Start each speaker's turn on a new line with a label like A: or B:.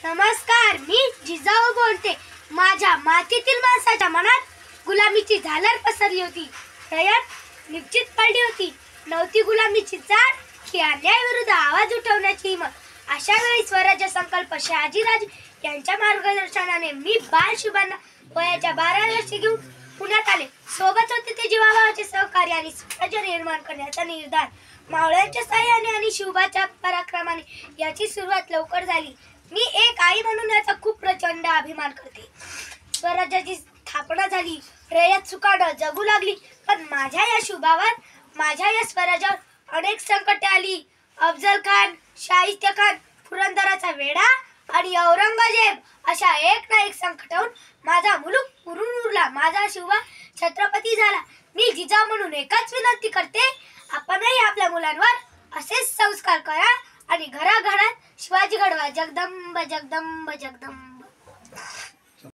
A: नमस्कार, मी जिजाऊ बोलते। माझ्या मातीतील माणसाच्या मनात गुलामीची झालर पसरली होती। रयत निश्चित पडली होती। नव्हती गुलामीची जाण की अन्यायाविरुद्ध आवाज उठवण्याची हिंमत। अशा वेळी स्वराज्य संकल्प शहाजीराजे यांच्या मार्गदर्शनाने मी बाल शुभांना वयाच्या 12 वर्षे घेऊन पुण्यात आले। सोबत होते ते जीवाभावाचे सहकार्य आणि स्वराज्य निर्माण करण्याचा निर्धार। मावळ्यांच्या साह्याने आणि शिवबाच्या पराक्रमाने याची सुरुवात लवकर झाली। मी एक आई म्हणून याचा खूप प्रचंड अभिमान करते। स्वराज्याची स्थापना झाली, रयत सुखानं जगू लागली, पण माझ्या या शुभावर, माझ्या या स्वराज्यावर अनेक संकटे आली। अफजल खान, शाहिस्ते खान, पुरंदराचा वेढा आणि औरंगजेब अशा एक ना एक संकटाहून माझा मुलूक पुरून उरला। माझा शिवबा छत्रपती झाला। मी जिजाऊ म्हणून एकच विनंती करते, आपणही आपल्या मुलांवर असेच संस्कार करा आणि घराघरात शिवाजी घडवा। जगदंब जगदंब जगदंब।